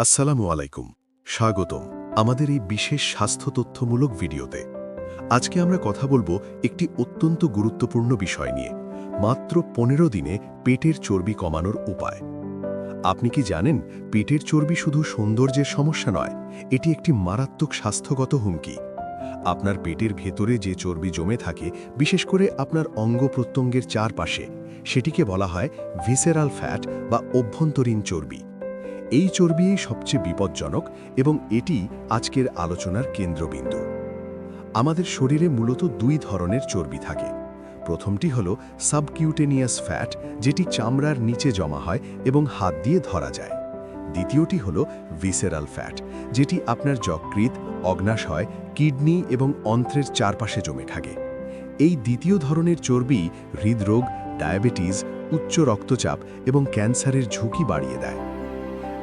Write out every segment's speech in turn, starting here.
আসসালামু আলাইকুম, স্বাগতম আমাদের এই বিশেষ স্বাস্থ্য তথ্যমূলক ভিডিওতে। আজকে আমরা কথা বলবো একটি অত্যন্ত গুরুত্বপূর্ণ বিষয় নিয়ে, মাত্র 15 দিনে পেটের চর্বি কমানোর উপায়। আপনি কি জানেন, পেটের চর্বি শুধু সৌন্দর্যের সমস্যা নয়, এটি একটি মারাত্মক স্বাস্থ্যগত হুমকি। আপনার পেটের ভেতরে যে চর্বি জমে থাকে, বিশেষ করে আপনার অঙ্গ-প্রত্যঙ্গের চারপাশে, সেটিকে বলা হয় ভিসেরাল ফ্যাট বা অভ্যন্তরীণ চর্বি। এই চর্বিই সবচেয়ে বিপজ্জনক এবং এটি আজকের আলোচনার কেন্দ্রবিন্দু। আমাদের শরীরে মূলত দুই ধরনের চর্বি থাকে। প্রথমটি হল সাবকিউটেনিয়াস ফ্যাট, যেটি চামড়ার নিচে জমা হয় এবং হাত দিয়ে ধরা যায়। দ্বিতীয়টি হল ভিসেরাল ফ্যাট, যেটি আপনার যকৃৎ, অগ্নাশয়, কিডনি এবং অন্ত্রের চারপাশে জমে থাকে। এই দ্বিতীয় ধরনের চর্বি হৃদরোগ, ডায়াবেটিস, উচ্চ রক্তচাপ এবং ক্যান্সারের ঝুঁকি বাড়িয়ে দেয়।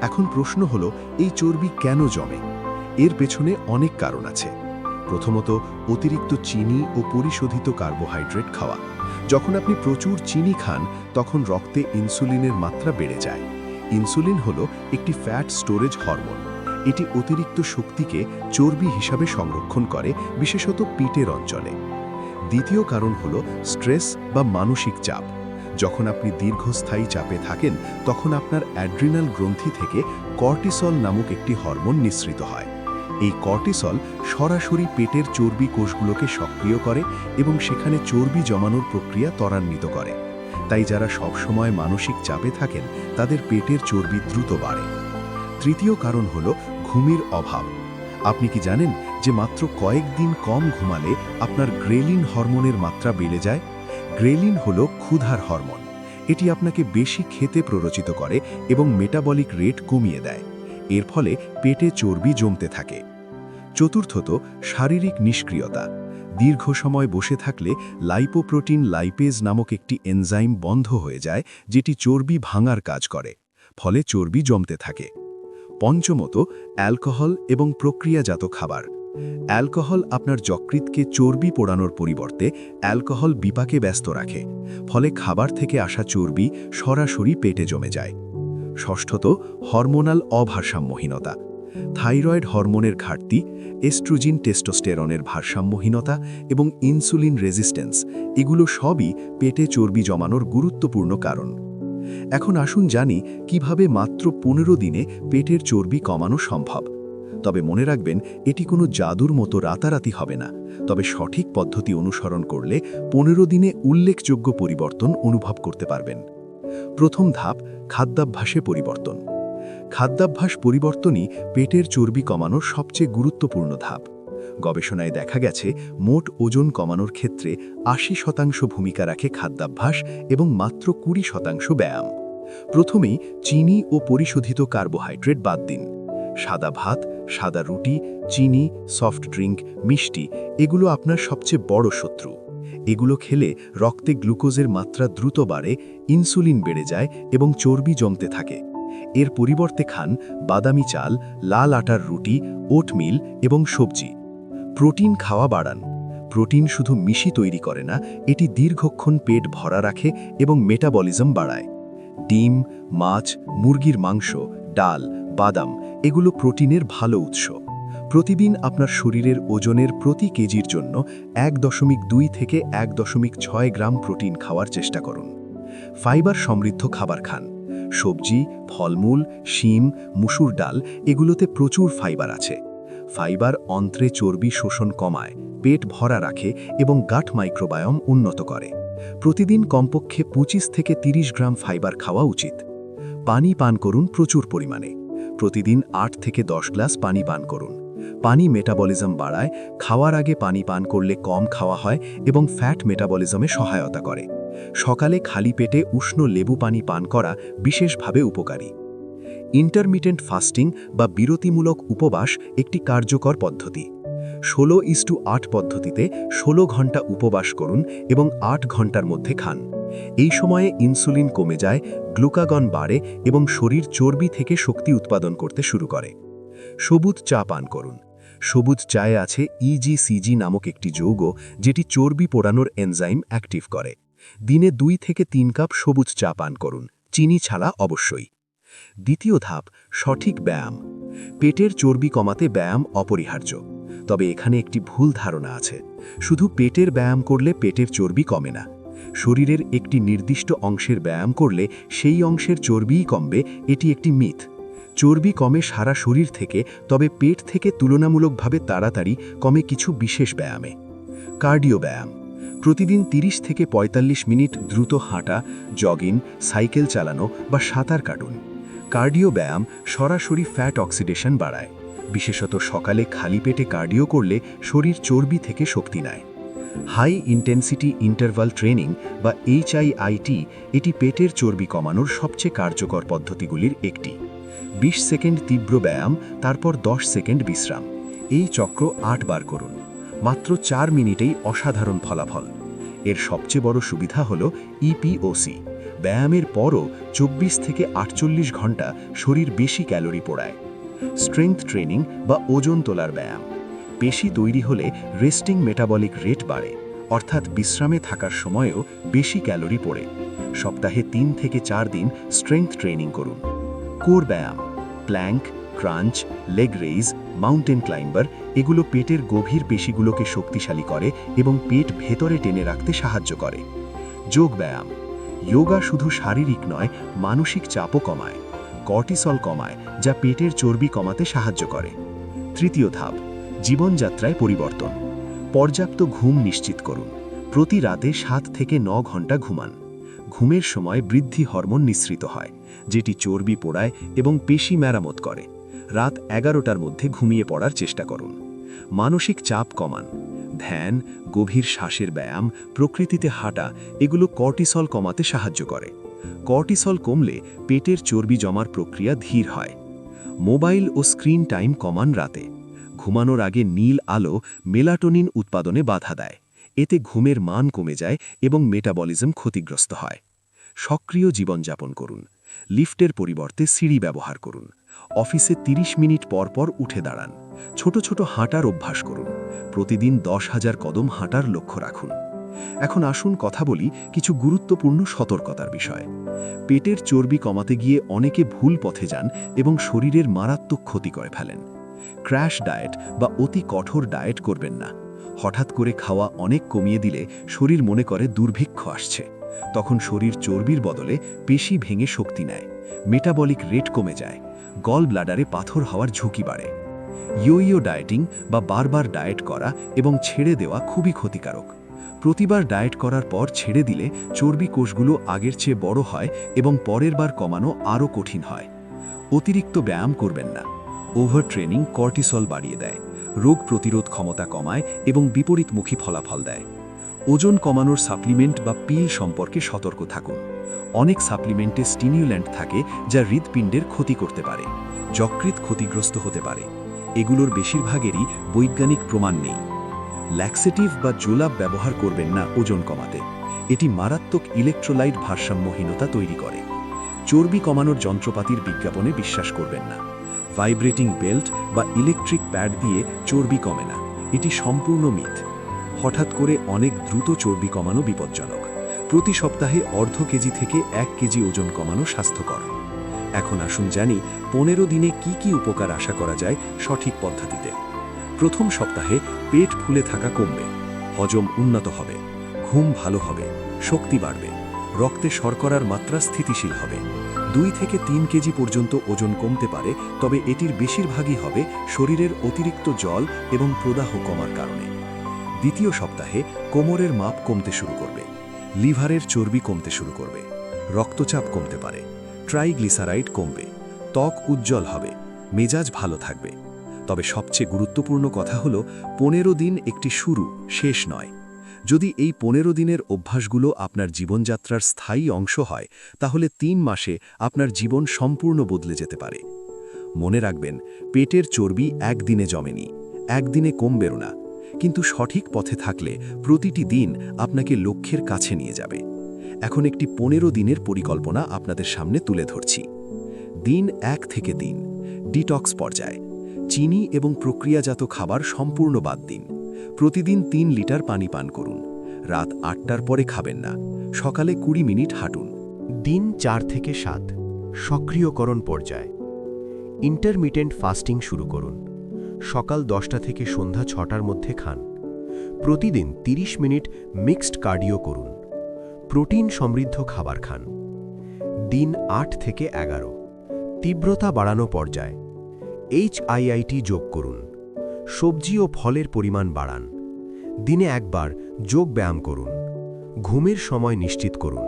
এখন প্রশ্ন হলো, এই চর্বি কেন জমে? এর পেছনে অনেক কারণ আছে। প্রথমত, অতিরিক্ত চিনি ও পরিশোধিত কার্বোহাইড্রেট খাওয়া। যখন আপনি প্রচুর চিনি খান, তখন রক্তে ইনসুলিনের মাত্রা বেড়ে যায়। ইনসুলিন হলো একটি ফ্যাট স্টোরেজ হরমোন। এটি অতিরিক্ত শক্তিকে চর্বি হিসাবে সংরক্ষণ করে, বিশেষত পিঠের অঞ্চলে। দ্বিতীয় কারণ হলো স্ট্রেস বা মানসিক চাপ। যখন আপনি দীর্ঘস্থায়ী চাপে থাকেন, তখন আপনার অ্যাড্রিনাল গ্রন্থি থেকে কর্টিসল নামক একটি হরমোন নিঃসৃত হয়। এই কর্টিসল সরাসরি পেটের চর্বি কোষগুলোকে সক্রিয় করে এবং সেখানে চর্বি জমানোর প্রক্রিয়া ত্বরান্বিত করে। তাই যারা সবসময় মানসিক চাপে থাকেন, তাদের পেটের চর্বি দ্রুত বাড়ে। তৃতীয় কারণ হল ঘুমের অভাব। আপনি কি জানেন যে মাত্র কয়েকদিন কম ঘুমালে আপনার গ্রেলিন হরমোনের মাত্রা বেড়ে যায়? গ্রেলিন হল ক্ষুধার হরমোন। এটি আপনাকে বেশি খেতে প্ররোচিত করে এবং মেটাবলিক রেট কমিয়ে দেয়। এর ফলে পেটে চর্বি জমতে থাকে। চতুর্থত, শারীরিক নিষ্ক্রিয়তা। দীর্ঘ সময় বসে থাকলে লাইপোপ্রোটিন লাইপেজ নামক একটি এনজাইম বন্ধ হয়ে যায়, যেটি চর্বি ভাঙার কাজ করে। ফলে চর্বি জমতে থাকে। পঞ্চমত, অ্যালকোহল এবং প্রক্রিয়াজাত খাবার। অ্যালকোহল আপনার যকৃৎকে চর্বি পোড়ানোর পরিবর্তে অ্যালকোহল বিপাকে ব্যস্ত রাখে। ফলে খাবার থেকে আসা চর্বি সরাসরি পেটে জমে যায়। ষষ্ঠত, হরমোনাল অভারসাম্যহীনতা। থাইরয়েড হরমোনের ঘাটতি, এস্ট্রোজিন টেস্টোস্টেরনের ভারসাম্যহীনতা এবং ইনসুলিন রেজিস্ট্যান্স, এগুলো সবই পেটে চর্বি জমানোর গুরুত্বপূর্ণ কারণ। এখন আসুন জানি কিভাবে মাত্র 15 দিনে পেটের চর্বি কমানো সম্ভব। তবে মনে রাখবেন, এটি কোনো জাদুর মতো রাতারাতি হবে না। তবে সঠিক পদ্ধতি অনুসরণ করলে 15 দিনে উল্লেখযোগ্য পরিবর্তন অনুভব করতে পারবেন। প্রথম ধাপ, খাদ্যাভ্যাসে পরিবর্তন। খাদ্যাভ্যাস পরিবর্তনই পেটের চর্বি কমানোর সবচেয়ে গুরুত্বপূর্ণ ধাপ। গবেষণায় দেখা গেছে, মোট ওজন কমানোর ক্ষেত্রে 80% ভূমিকা রাখে খাদ্যাভ্যাস এবং মাত্র 20% ব্যায়াম। প্রথমেই চিনি ও পরিশোধিত কার্বোহাইড্রেট বাদ দিন। সাদা ভাত, সাদা রুটি, চিনি, সফট ড্রিঙ্ক, মিষ্টি, এগুলো আপনার সবচেয়ে বড় শত্রু। এগুলো খেলে রক্তে গ্লুকোজের মাত্রা দ্রুত বাড়ে, ইনসুলিন বেড়ে যায় এবং চর্বি জমতে থাকে। এর পরিবর্তে খান বাদামি চাল, লাল আটার রুটি, ওটমিল এবং সবজি। প্রোটিন খাওয়া বাড়ান। প্রোটিন শুধু মিশি তৈরি করে না, এটি দীর্ঘক্ষণ পেট ভরা রাখে এবং মেটাবলিজম বাড়ায়। ডিম, মাছ, মুরগির মাংস, ডাল, বাদাম, এগুলো প্রোটিনের ভালো উৎস। প্রতিদিন আপনার শরীরের ওজনের প্রতি কেজির জন্য 1.2 থেকে 1.6 গ্রাম প্রোটিন খাওয়ার চেষ্টা করুন। ফাইবার সমৃদ্ধ খাবার খান। সবজি, ফলমূল, শিম, মুসুর ডাল, এগুলোতে প্রচুর ফাইবার আছে। ফাইবার অন্ত্রে চর্বি শোষণ কমায়, পেট ভরা রাখে এবং গাট মাইক্রোবায়োম উন্নত করে। প্রতিদিন কমপক্ষে 25 থেকে 30 গ্রাম ফাইবার খাওয়া উচিত। পানি পান করুন প্রচুর পরিমাণে। প্রতিদিন 8 থেকে 10 গ্লাস পানি পান করুন। পানি মেটাবলিজম বাড়ায়। খাওয়ার আগে পানি পান করলে কম খাওয়া হয় এবং ফ্যাট মেটাবলিজমে সহায়তা করে। সকালে খালি পেটে উষ্ণ লেবু পানি পান করা বিশেষভাবে উপকারী। ইন্টারমিটেন্ট ফাস্টিং বা বিরতিমূলক উপবাস একটি কার্যকর পদ্ধতি। 16:8 পদ্ধতিতে 16 ঘন্টা উপবাস করুন এবং 8 ঘন্টার মধ্যে খান। এই সময়ে ইনসুলিন কমে যায়, গ্লুকাগন বাড়ে এবং শরীর চর্বি থেকে শক্তি উৎপাদন করতে শুরু করে। সবুজ চা পান করুন। সবুজ চায়ে আছে ইজিসিজি নামক একটি যৌগ, যেটি চর্বি পোড়ানোর এনজাইম অ্যাক্টিভ করে। দিনে 2 থেকে 3 কাপ সবুজ চা পান করুন, চিনি ছাড়া অবশ্যই। দ্বিতীয় ধাপ, সঠিক ব্যায়াম। পেটের চর্বি কমাতে ব্যায়াম অপরিহার্য, তবে এখানে একটি ভুল ধারণা আছে। শুধু পেটের ব্যায়াম করলে পেটের চর্বি কমে না। শরীরের একটি নির্দিষ্ট অংশের ব্যায়াম করলে সেই অংশের চর্বিই কমবে, এটি একটি মিথ। চর্বি কমে সারা শরীর থেকে, তবে পেট থেকে তুলনামূলকভাবে তাড়াতাড়ি কমে কিছু বিশেষ ব্যায়ামে। কার্ডিও ব্যায়াম। প্রতিদিন 30 থেকে 45 মিনিট দ্রুত হাঁটা, জগিং, সাইকেল চালানো বা সাঁতার কাটুন। কার্ডিও ব্যায়াম সরাসরি ফ্যাট অক্সিডেশন বাড়ায়। বিশেষত সকালে খালি পেটে কার্ডিও করলে শরীর চর্বি থেকে শক্তি নেয়। হাই ইন্টেন্সিটি ইন্টারভাল ট্রেনিং বা HIIT এটি পেটের চর্বি কমানোর সবচেয়ে কার্যকর পদ্ধতিগুলির একটি। 20 সেকেন্ড তীব্র ব্যায়াম, তারপর 10 সেকেন্ড বিশ্রাম। এই চক্র 8 বার করুন। মাত্র 4 মিনিটেই অসাধারণ ফলাফল। এর সবচেয়ে বড় সুবিধা হল EPOC। ব্যায়ামের পরও 24 থেকে 48 ঘন্টা শরীর বেশি ক্যালোরি পোড়ায়। স্ট্রেংথ ট্রেনিং বা ওজন তোলার ব্যায়াম। পেশি তৈরি হলে রেস্টিং মেটাবলিক রেট বাড়ে, অর্থাৎ বিশ্রামে থাকার সময়েও বেশি ক্যালোরি পোড়ে। সপ্তাহে 3 থেকে 4 দিন স্ট্রেংথ ট্রেনিং করুন। কোর ব্যায়াম, প্ল্যাঙ্ক, ক্রাঞ্চ, লেগ রেইজ, মাউন্টেন ক্লাইম্বার এগুলো পেটের গভীর পেশিগুলোকে শক্তিশালী করে এবং পেট ভেতরে টেনে রাখতে সাহায্য করে। যোগ ব্যায়াম। যোগা শুধু শারীরিক নয়, মানসিক চাপও কমায়। কর্টিসল কমায়, যা পেটের চর্বি কমাতে সাহায্য করে। তৃতীয় ধাপ, জীবনযাত্রায় পরিবর্তন। পর্যাপ্ত ঘুম নিশ্চিত করুন। প্রতি রাতে 7 থেকে 9 ঘন্টা ঘুমান। ঘুমের সময় বৃদ্ধি হরমোন নিঃসৃত হয়, যেটি চর্বি পোড়ায় এবং পেশি মেরামত করে। রাত 11টার মধ্যে ঘুমিয়ে পড়ার চেষ্টা করুন। মানসিক চাপ কমান। ধ্যান, গভীর শ্বাসের ব্যায়াম, প্রকৃতিতে হাঁটা এগুলো কর্টিসল কমাতে সাহায্য করে। কর্টিসল কমলে পেটের চর্বি জমার প্রক্রিয়া ধীর হয়। মোবাইল ও স্ক্রিন টাইম কমান রাতে। ঘুমানোর আগে নীল আলো মেলাটোনিন উৎপাদনে বাধা দেয়। এতে ঘুমের মান কমে যায় এবং মেটাবলিজম ক্ষতিগ্রস্ত হয়। সক্রিয় জীবনযাপন করুন। লিফটের পরিবর্তে সিঁড়ি ব্যবহার করুন। অফিসে 30 মিনিট পর পর উঠে দাঁড়ান। ছোট ছোট হাঁটার অভ্যাস করুন। প্রতিদিন 10,000 কদম হাঁটার লক্ষ্য রাখুন। এখন আসুন কথা বলি কিছু গুরুত্বপূর্ণ সতর্কতার বিষয়। পেটের চর্বি কমাতে গিয়ে অনেকে ভুল পথে যান এবং শরীরের মারাত্মক ক্ষতি করে ফেলেন। ক্র্যাশ ডায়েট বা অতি কঠোর ডায়েট করবেন না। হঠাৎ করে খাওয়া অনেক কমিয়ে দিলে শরীর মনে করে দুর্ভিক্ষ আসছে। তখন শরীর চর্বির বদলে পেশি ভেঙে শক্তি নেয়। মেটাবলিক রেট কমে যায়। গল ব্লাডারে পাথর হওয়ার ঝুঁকি বাড়ে। ইয়ো ডায়েটিং বা বারবার ডায়েট করা এবং ছেড়ে দেওয়া খুবই ক্ষতিকারক। প্রতিবার ডায়েট করার পর ছেড়ে দিলে চর্বি কোষগুলো আগের চেয়ে বড় হয় এবং পরের বার কমানো আরও কঠিন হয়। অতিরিক্ত ব্যায়াম করবেন না। ওভার ট্রেনিং কর্টিসল বাড়িয়ে দেয়, রোগ প্রতিরোধ ক্ষমতা কমায় এবং বিপরীতমুখী ফলাফল দেয়। ওজন কমানোর সাপ্লিমেন্ট বা পিল সম্পর্কে সতর্ক থাকুন। অনেক সাপ্লিমেন্টে স্টিমিউল্যান্ট থাকে যা হৃৎপিণ্ডের ক্ষতি করতে পারে। যকৃৎ ক্ষতিগ্রস্ত হতে পারে। এগুলোর বেশিরভাগেরই বৈজ্ঞানিক প্রমাণ নেই। ল্যাক্সেটিভ বা জোলাপ ব্যবহার করবেন না ওজন কমাতে। এটি মারাত্মক ইলেকট্রোলাইট ভারসাম্যহীনতা তৈরি করে। চর্বি কমানোর যন্ত্রপাতির বিজ্ঞাপনে বিশ্বাস করবেন না। ভাইব্রেটিং বেল্ট বা ইলেকট্রিক প্যাড দিয়ে চর্বি কমে না, এটি সম্পূর্ণ মিথ। হঠাৎ করে অনেক দ্রুত চর্বি কমানো বিপজ্জনক। প্রতি সপ্তাহে অর্ধ কেজি থেকে 1 কেজি ওজন কমানো স্বাস্থ্যকর। এখন আসুন জানি 15 দিনে কি কি উপকার আশা করা যায় সঠিক পদ্ধতিতে। প্রথম সপ্তাহে পেট ফুলে থাকা কমবে, হজম উন্নত হবে, ঘুম ভালো হবে, শক্তি বাড়বে, রক্তে শর্করার মাত্রা স্থিতিশীল হবে। 2 থেকে 3 কেজি পর্যন্ত ওজন কমতে পারে, তবে এটির বেশিরভাগই হবে শরীরের অতিরিক্ত জল এবং প্রদাহ কমার কারণে। দ্বিতীয় সপ্তাহে কোমরের মাপ কমতে শুরু করবে, লিভারের চর্বি কমতে শুরু করবে, রক্তচাপ কমতে পারে, ট্রাইগ্লিসারাইড কমবে, ত্বক উজ্জ্বল হবে, মেজাজ ভালো থাকবে। তবে সবচেয়ে গুরুত্বপূর্ণ কথা হলো 15 দিন একটি শুরু, শেষ নয়। যদি এই 15 দিনের অভ্যাসগুলো আপনার জীবনযাত্রার স্থায়ী অংশ হয়, তাহলে 3 মাসে আপনার জীবন সম্পূর্ণ বদলে যেতে পারে। মনে রাখবেন, পেটের চর্বি একদিনে জমেনি, একদিনে কমবেও না, কিন্তু সঠিক পথে থাকলে প্রতিটি দিন আপনাকে লক্ষ্যের কাছে নিয়ে যাবে। এখন একটি 15 দিনের পরিকল্পনা আপনাদের সামনে তুলে ধরছি। দিন 1 থেকে 3, ডিটক্স পর্যায়। চিনি এবং প্রক্রিয়াজাত খাবার সম্পূর্ণ বাদ দিন। প্রতিদিন 3 লিটার পানি পান করুন। রাত 8টার পরে খাবেন না। সকালে 20 মিনিট হাঁটুন। দিন 4 থেকে 7, সক্রিয়করণ পর্যায়। ইন্টারমিটেন্ট ফাস্টিং শুরু করুন। সকাল 10টা থেকে সন্ধ্যা 6টার মধ্যে খান। প্রতিদিন 30 মিনিট মিক্সড কার্ডিও করুন। প্রোটিন সমৃদ্ধ খাবার খান। দিন 8 থেকে 11, তীব্রতা বাড়ানো পর্যায়। HIIT যোগ করুন। সবজি ও ফলের পরিমাণ বাড়ান। দিনে একবার যোগ ব্যায়াম করুন। ঘুমের সময় নিশ্চিত করুন।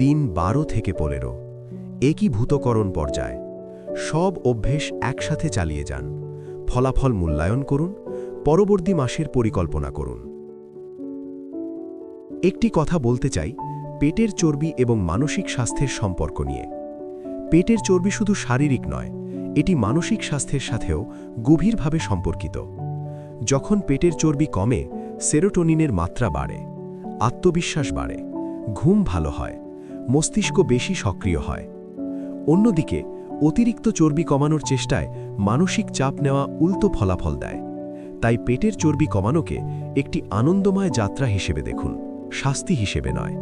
দিন 12 থেকে 15, একীভূতকরণ পর্যায়। সব অভ্যেস একসাথে চালিয়ে যান। ফলাফল মূল্যায়ন করুন। পরবর্তী মাসের পরিকল্পনা করুন। একটি কথা বলতে চাই পেটের চর্বি এবং মানসিক স্বাস্থ্যের সম্পর্ক নিয়ে। পেটের চর্বি শুধু শারীরিক নয়, এটি মানসিক স্বাস্থ্যের সাথেও গভীরভাবে সম্পর্কিত। যখন পেটের চর্বি কমে, সেরোটোনিনের মাত্রা বাড়ে, আত্মবিশ্বাস বাড়ে, ঘুম ভালো হয়, মস্তিষ্ক বেশি সক্রিয় হয়। অন্যদিকে অতিরিক্ত চর্বি কমানোর চেষ্টায় মানসিক চাপ নেওয়া উল্টো ফলাফল দেয়। তাই পেটের চর্বি কমানোকে একটি আনন্দময় যাত্রা হিসেবে দেখুন, শাস্তি হিসেবে নয়।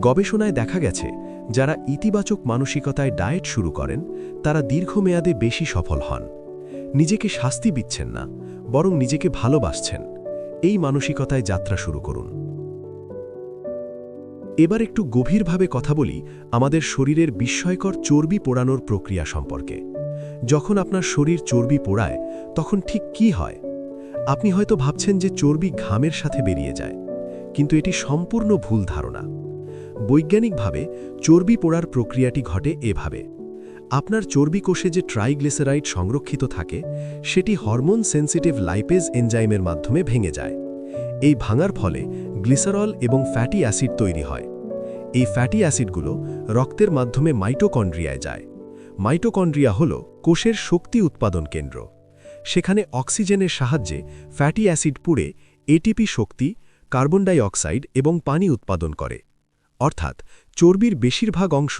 গবেষণায় দেখা গেছে যারা ইতিবাচক মানসিকতায় ডায়েট শুরু করেন তারা দীর্ঘমেয়াদে বেশি সফল হন। নিজেকে শাস্তি দিচ্ছেন না, বরং নিজেকে ভালোবাসছেন। এই মানসিকতায় যাত্রা শুরু করুন। এবার একটু গভীরভাবে কথা বলি আমাদের শরীরের বিস্ময়কর চর্বি পোড়ানোর প্রক্রিয়া সম্পর্কে। যখন আপনার শরীর চর্বি পোড়ায় তখন ঠিক কি হয়? আপনি হয়তো ভাবছেন যে চর্বি ঘামের সাথে বেরিয়ে যায়, কিন্তু এটি সম্পূর্ণ ভুল ধারণা। বৈজ্ঞানিকভাবে চর্বি পোড়ার প্রক্রিয়াটি ঘটে এভাবে। আপনার চর্বি কোষে যে ট্রাইগ্লিসারাইড সংরক্ষিত থাকে সেটি হরমোন সেন্সিটিভ লাইপেজ এনজাইমের মাধ্যমে ভেঙে যায়। এই ভাঙার ফলে গ্লিসারল এবং ফ্যাটি অ্যাসিড তৈরি হয়। এই ফ্যাটি অ্যাসিডগুলো রক্তের মাধ্যমে মাইটোকন্ড্রিয়ায় যায়। মাইটোকন্ড্রিয়া হল কোষের শক্তি উৎপাদন কেন্দ্র। সেখানে অক্সিজেনের সাহায্যে ফ্যাটি অ্যাসিড পুড়ে এটিপি শক্তি, কার্বন ডাই অক্সাইড এবং পানি উৎপাদন করে। অর্থাৎ চর্বির বেশিরভাগ অংশ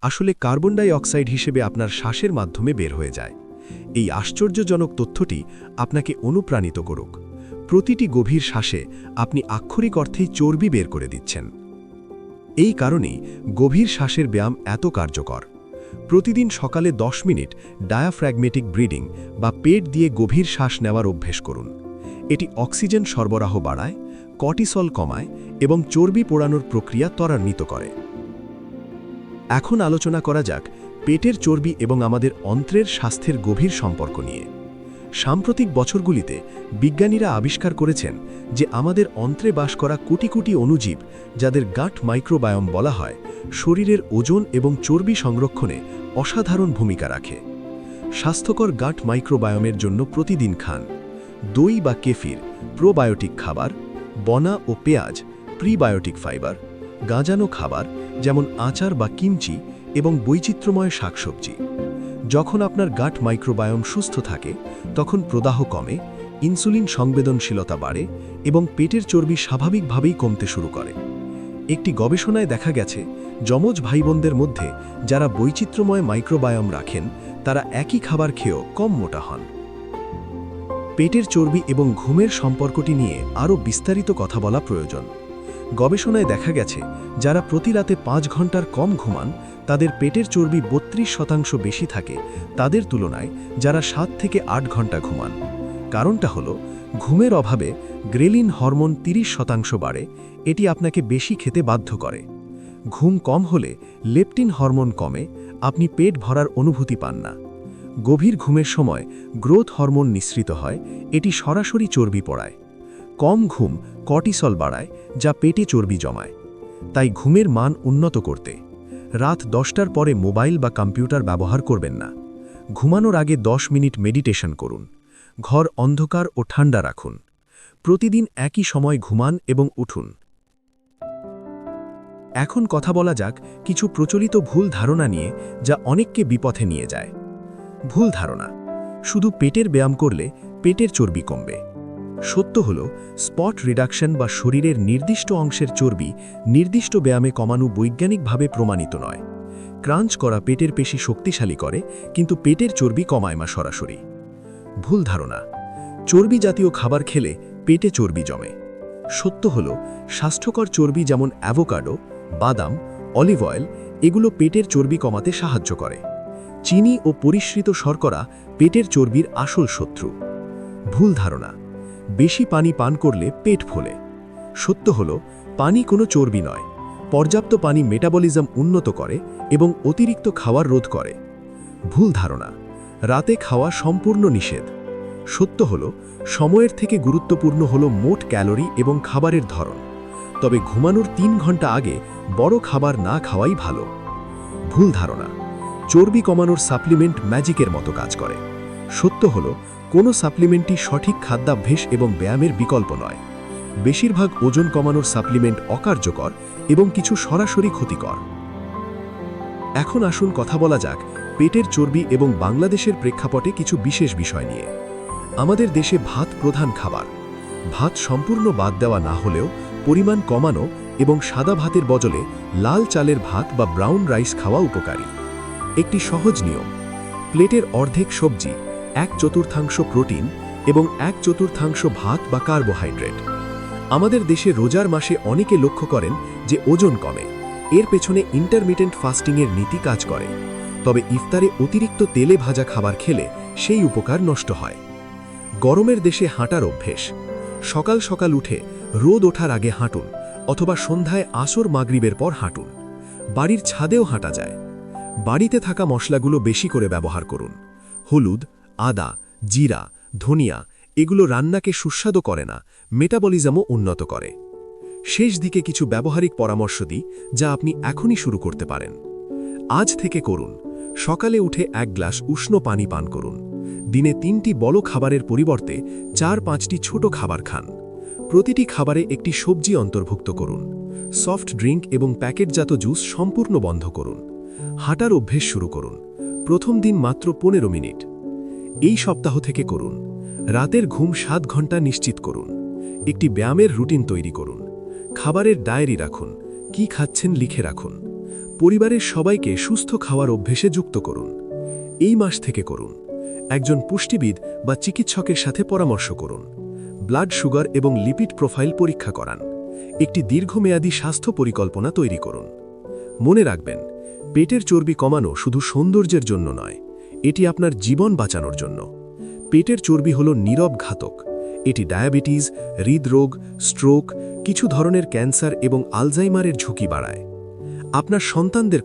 আসলে কার্বন ডাই অক্সাইড হিসেবে আপনার শ্বাসের মাধ্যমে বের হয়ে যায়। এই আশ্চর্যজনক তথ্যটি আপনাকে অনুপ্রাণিত করুক। প্রতিটি গভীর শ্বাসে আপনি আক্ষরিক অর্থেই চর্বি বের করে দিচ্ছেন। এই কারণেই গভীর শ্বাসের ব্যায়াম এত কার্যকর। প্রতিদিন সকালে 10 মিনিট ডায়াফ্র্যাগমেটিক ব্রিডিং বা পেট দিয়ে গভীর শ্বাস নেওয়ার অভ্যেস করুন। এটি অক্সিজেন সরবরাহ বাড়ায়, কর্টিসল কমায় এবং চর্বি পোড়ানোর প্রক্রিয়া ত্বরান্বিত করে। এখন আলোচনা করা যাক পেটের চর্বি এবং আমাদের অন্ত্রের স্বাস্থ্যের গভীর সম্পর্ক নিয়ে। সাম্প্রতিক বছরগুলিতে বিজ্ঞানীরা আবিষ্কার করেছেন যে আমাদের অন্ত্রে বাস করা কোটি কোটি অণুজীব, যাদের গাট মাইক্রোবায়োম বলা হয়, শরীরের ওজন এবং চর্বি সংরক্ষণে অসাধারণ ভূমিকা রাখে। স্বাস্থ্যকর গাট মাইক্রোবায়োমের জন্য প্রতিদিন খান দই বা কেফির, প্রোবায়োটিক খাবার, বনা ও পেঁয়াজ, প্রিবায়োটিক ফাইবার, গাঁজানো খাবার যেমন আচার বা কিমচি এবং বৈচিত্র্যময় শাকসবজি। যখন আপনার গাট মাইক্রোবায়োম সুস্থ থাকে তখন প্রদাহ কমে, ইনসুলিন সংবেদনশীলতা বাড়ে এবং পেটের চর্বি স্বাভাবিকভাবেই কমতে শুরু করে। একটি গবেষণায় দেখা গেছে যমজ ভাইবোনদের মধ্যে যারা বৈচিত্র্যময় মাইক্রোবায়োম রাখেন তারা একই খাবার খেয়েও কম মোটা হন। পেটের চর্বি এবং ঘুমের সম্পর্কটি নিয়ে আরও বিস্তারিত কথা বলা প্রয়োজন। গবেষণায় দেখা গেছে যারা প্রতি রাতে 5 ঘন্টার কম ঘুমান তাদের পেটের চর্বি 32% বেশি থাকে তাদের তুলনায় যারা 7 থেকে 8 ঘন্টা ঘুমান। কারণটা হলো ঘুমের অভাবে গ্রেলিন হরমোন 30% বাড়ে, এটি আপনাকে বেশি খেতে বাধ্য করে। ঘুম কম হলে লেপটিন হরমোন কমে, আপনি পেট ভরার অনুভূতি পান না। গভীর ঘুমের সময় গ্রোথ হরমোন নিঃসৃত হয়, এটি সরাসরি চর্বি পোড়ায়। কম ঘুম কর্টিসল বাড়ায়, যা পেটে চর্বি জমায়। তাই ঘুমের মান উন্নত করতে রাত 10টার পরে মোবাইল বা কম্পিউটার ব্যবহার করবেন না। ঘুমানোর আগে 10 মিনিট মেডিটেশন করুন। ঘর অন্ধকার ও ঠান্ডা রাখুন। প্রতিদিন একই সময় ঘুমান এবং উঠুন। এখন কথা বলা যাক কিছু প্রচলিত ভুল ধারণা নিয়ে যা অনেককে বিপথে নিয়ে যায়। ভুল ধারণা: শুধু পেটের ব্যায়াম করলে পেটের চর্বি কমবে। সত্য হল স্পট রিডাকশন বা শরীরের নির্দিষ্ট অংশের চর্বি নির্দিষ্ট ব্যায়ামে কমানো বৈজ্ঞানিকভাবে প্রমাণিত নয়। ক্রাঞ্চ করা পেটের পেশি শক্তিশালী করে, কিন্তু পেটের চর্বি কমায় না সরাসরি। ভুল ধারণা: চর্বি জাতীয় খাবার খেলে পেটে চর্বি জমে। সত্য হল স্বাস্থ্যকর চর্বি যেমন অ্যাভোকাডো, বাদাম, অলিভ অয়েল এগুলো পেটের চর্বি কমাতে সাহায্য করে। চিনি ও পরিশ্রিত শর্করা পেটের চর্বির আসল শত্রু। ভুল ধারণা, বেশি পানি পান করলে পেট ফোলে। সত্য হল, পানি কোনো চর্বি নয়। পর্যাপ্ত পানি মেটাবলিজম উন্নত করে এবং অতিরিক্ত খাওয়ার রোধ করে। ভুল ধারণা, রাতে খাওয়া সম্পূর্ণ নিষেধ। সত্য হল, সময়ের থেকে গুরুত্বপূর্ণ হল মোট ক্যালোরি এবং খাবারের ধরন। তবে ঘুমানোর 3 ঘন্টা আগে বড় খাবার না খাওয়াই ভালো। ভুল ধারণা, চর্বি কমানোর সাপ্লিমেন্ট ম্যাজিকের মতো কাজ করে। সত্য হল, কোনো সাপ্লিমেন্টই সঠিক খাদ্যাভ্যাস এবং ব্যায়ামের বিকল্প নয়। বেশিরভাগ ওজন কমানোর সাপ্লিমেন্ট অকার্যকর এবং কিছু সরাসরি ক্ষতিকর। এখন আসুন কথা বলা যাক পেটের চর্বি এবং বাংলাদেশের প্রেক্ষাপটে কিছু বিশেষ বিষয় নিয়ে। আমাদের দেশে ভাত প্রধান খাবার। ভাত সম্পূর্ণ বাদ দেওয়া না হলেও পরিমাণ কমানো এবং সাদা ভাতের বদলে লাল চালের ভাত বা ব্রাউন রাইস খাওয়া উপকারী। একটি সহজ নিয়ম: প্লেটের অর্ধেক সবজি, 1/4 প্রোটিন এবং 1/4 ভাত বা কার্বোহাইড্রেট। আমাদের দেশে রোজার মাসে অনেকে লক্ষ্য করেন যে ওজন কমে। এর পেছনে ইন্টারমিটেন্ট ফাস্টিংয়ের নীতি কাজ করে। তবে ইফতারে অতিরিক্ত তেলে ভাজা খাবার খেলে সেই উপকার নষ্ট হয়। গরমের দেশে হাঁটার অভ্যেস। সকাল সকাল উঠে রোদ ওঠার আগে হাঁটুন অথবা সন্ধ্যায় আসর মাগরিবের পর হাঁটুন। বাড়ির ছাদেও হাঁটা যায়। বাড়িতে থাকা মশলাগুলো বেশি করে ব্যবহার করুন। হলুদ, আদা, জিরা, ধনিয়া এগুলো রান্নাকে সুস্বাদু করে না, মেটাবলিজমও উন্নত করে। শেষ দিকে কিছু ব্যবহারিক পরামর্শ দিই যা আপনি এখনই শুরু করতে পারেন। আজ থেকে করুন: সকালে উঠে 1 গ্লাস উষ্ণ পানি পান করুন। দিনে 3টি বড় খাবারের পরিবর্তে 4-5টি ছোট খাবার খান। প্রতিটি খাবারে একটি সবজি অন্তর্ভুক্ত করুন। সফট ড্রিঙ্ক এবং প্যাকেটজাত জুস সম্পূর্ণ বন্ধ করুন। হাঁটার অভ্যেস শুরু করুন। প্রথম দিন মাত্র 15 মিনিট। এই সপ্তাহ থেকে করুন। রাতের ঘুম 7 ঘন্টা নিশ্চিত করুন। একটি ব্যায়ামের রুটিন তৈরি করুন। খাবারের ডায়েরি রাখুন। কি খাচ্ছেন লিখে রাখুন। পরিবারের সবাইকে সুস্থ খাওয়ার অভ্যেসে যুক্ত করুন। এই মাস থেকে করুন। একজন পুষ্টিবিদ বা চিকিৎসকের সাথে পরামর্শ করুন। ব্লাড সুগার এবং লিপিড প্রোফাইল পরীক্ষা করান। একটি দীর্ঘমেয়াদী স্বাস্থ্য পরিকল্পনা তৈরি করুন। মনে রাখবেন, পেটের চর্বি কমানো শুধু সৌন্দর্যের জন্য নয়, এটি আপনার জীবন বাঁচানোর জন্য। পেটের চর্বি হল নীরব ঘাতক। এটি ডায়াবেটিস, হৃদরোগ, স্ট্রোক, কিছু ধরনের ক্যান্সার এবং আলজাইমারের ঝুঁকি বাড়ায়। আপনার সন্তানদের